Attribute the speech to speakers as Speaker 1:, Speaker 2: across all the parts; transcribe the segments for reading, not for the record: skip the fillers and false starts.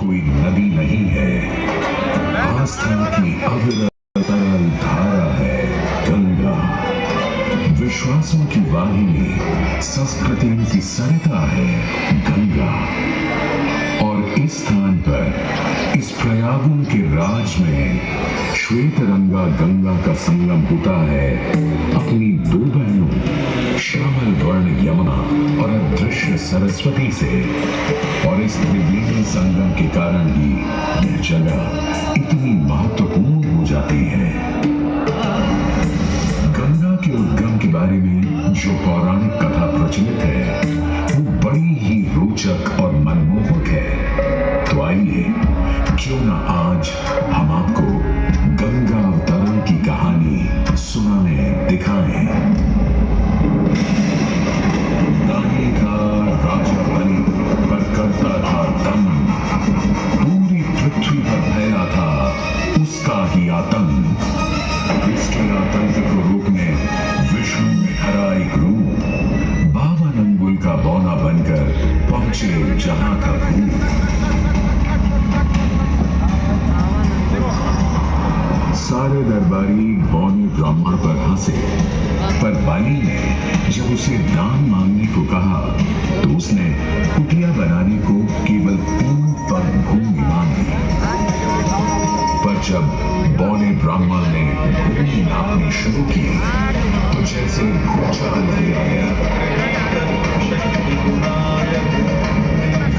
Speaker 1: कोई नदी नहीं है, आस्था की अविरल तरल धारा है गंगा। विश्वासों की वाहिनी, संस्कृति की सरिता है गंगा। और इस स्थान पर, इस प्रयागुन के राज में श्वेत रंगा गंगा का संगम होता है अपनी दो बहनों श्यामल वर्ण यमुना और अदृश्य सरस्वती से। और इस त्रिवेणी संगम के कारण ही यह जगह इतनी महत्वपूर्ण हो जाती है। गंगा के उद्गम के बारे में जो पौराणिक कथा प्रचलित है वो बड़ी ही रोचक और मनमोहक है। तो आइए क्यों ना आज हम आपको गंगा अवतरण की कहानी सुनाने दिखाएं। दानी था राजा बलि पर करता था दम, पूरी पृथ्वी पर फैला था उसका ही आतंक। इसके आतंक को रोकने विष्णु ने धरा एक रूप, 52 अंगुल का बौना बनकर पहुंचे जहां था भूत। सारे दरबारी बौने ब्राह्मण पर हंसे, पर बाली ने जब उसे दान मांगने को कहा तो उसने कुटिया बनाने को केवल 3 पग भूमि मांगी। पर जब बौने ब्राह्मण ने भूमि नापनी शुरू की तो जैसे भूचाल आ गया।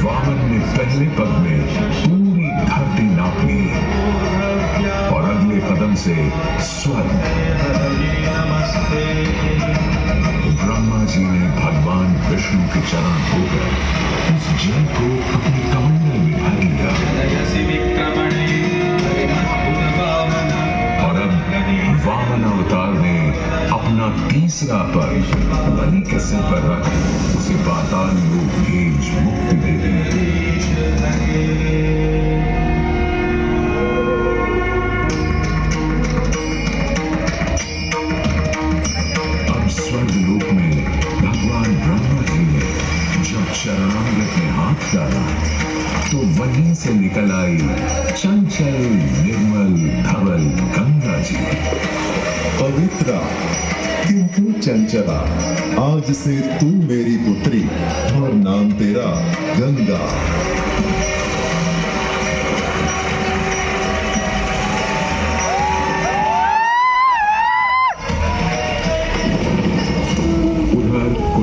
Speaker 1: वामन ने पहले पग में पूरी धरती नाप ली और अगले कदम से स्वर्ग। ब्रह्मा जी ने भगवान विष्णु के चरण धोकर उस जल को अपने कमंडल में भर लिया। और अब वामन अवतार ने अपना तीसरा पग बलि के सिर पर रख उसे पाताल लोक भेज मुक्ति दे दी। स्वर्गलोक में भगवान ब्रह्मा जी ने जब चरणामृत में हाथ डाला तो वहीं से निकल आई चंचल निर्मल धवल गंगा जी।
Speaker 2: पवित्रा किंतु चंचला, आज से तू मेरी पुत्री और नाम तेरा गंगा।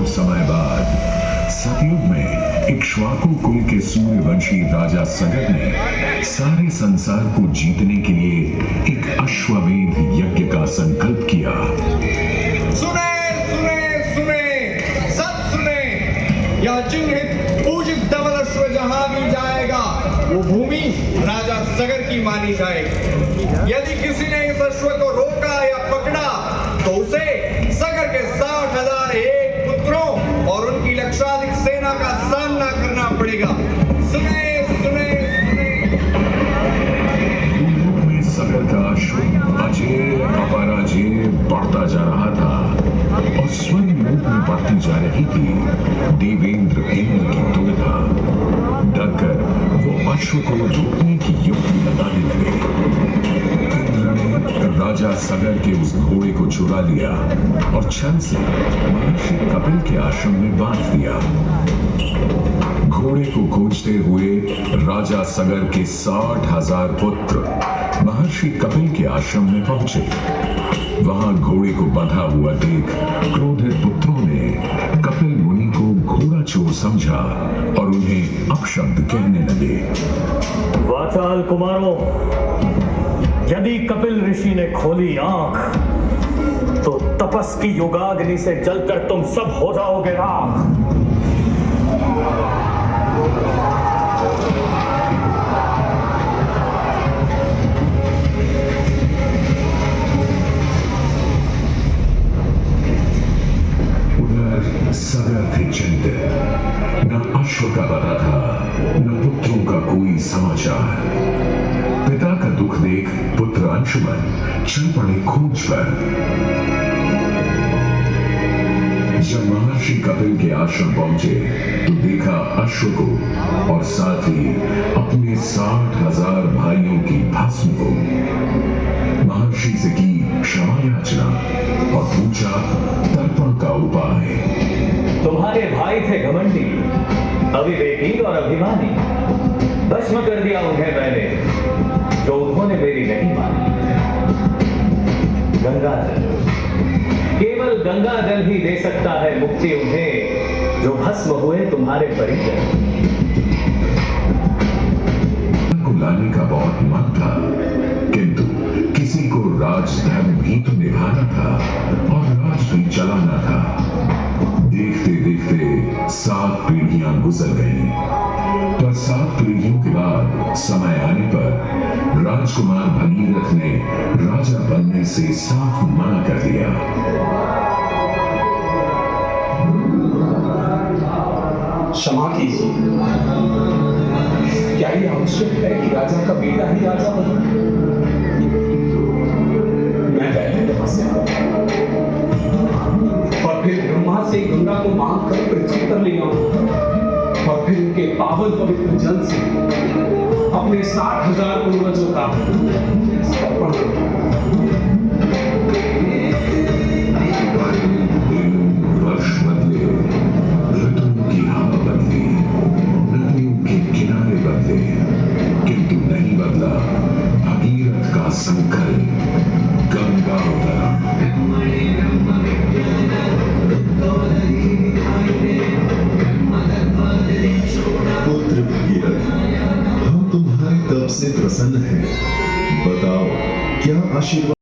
Speaker 1: समय बाद सतयुग में इक्ष्वाकु कुल के सूर्यवंशी राजा सगर ने सारे संसार को जीतने के लिए एक अश्वमेध यज्ञ का संकल्प किया।
Speaker 3: सुने सुने सुने सब सुने, यह चिन्हित पूजित धवल अश्व जहां भी जाएगा वो भूमि राजा सगर की मानी जाएगी। यदि किसी ने इस अश्व को रोका या पकड़ा तो उसे सगर के 60,000 और उनकी लक्षाधिक सेना का सामना करना पड़ेगा। सुने सुने सुने।
Speaker 1: भूलोक में सगर का अश्व अजय अपराजय बढ़ता जा रहा था और स्वर्गलोक में बढ़ती जा रही थी देवेंद्र इंद्र की दुविधा। डरकर वो अश्व को रोकने की युक्ति लगाने लगे। राजा सगर के उस घोड़े को चुरा लिया और छल से महर्षि कपिल के आश्रम में बांध दिया। घोड़े को खोजते हुए राजा सगर के 60,000 पुत्र महर्षि कपिल के आश्रम में पहुंचे। वहां घोड़े को बंधा हुआ देख क्रोधित पुत्रों ने कपिल मुनि को घोड़ा चोर समझा और उन्हें अपशब्द कहने लगे।
Speaker 4: वाचाल कुमारों, यदि कपिल ऋषि ने खोली आंख तो तपस की युगाग्नि से जलकर तुम सब हो जाओगे राख।
Speaker 1: उधर सगर थे चिंतित, न अश्व का पता था न पुत्रों का कोई समाचार। पिता का दुख देख पुत्र अंशुमन चल पड़े खोज पर। जब महर्षि कपिल के आश्रम पहुंचे तो देखा अश्व को और साथ ही अपने 60,000 भाइयों की भस्म को। महर्षि से की क्षमा याचना और पूछा तर्पण का उपाय।
Speaker 4: तुम्हारे भाई थे घमंडी, अविवेकी और अभिमानी। भस्म कर दिया उन्हें मैंने, जो उन्होंने मेरी नहीं मानी। गंगा जल, केवल गंगा जल ही दे सकता है मुक्ति उन्हें, जो भस्म हुए तुम्हारे परिजन।
Speaker 1: को लाने का बहुत मन था, किंतु किसी को राजधर्म भी तो निभाना था और राज भी चलाना था। देखते देखते 7 पीढ़ियां गुजर गईं, पर 7 पीढ़ियों के बाद समय आने पर राजकुमार भगीरथ ने राजा बनने से साफ मना कर दिया।
Speaker 5: क्षमा कीजिए, क्या ये आवश्यक है कि राजा का बेटा ही राजा बने? मैं पहले तपस्या और फिर ब्रह्मा से गंगा को मांग कर पृथ्वी पर ले आऊं और फिर उनके पावन पवित्र जल से अपने 60,000 पूर्वजों का समर्पण करूं।
Speaker 1: वर्ष बदले, ऋतुओं की हवा बदली, नदियों के किनारे बदले, किंतु नहीं बदला भगीरथ का संकल्प, गंगा अवतरण।
Speaker 2: पुत्र भगीरथ, हम तुम्हारे तप से प्रसन्न हैं। बताओ, क्या आशीर्वाद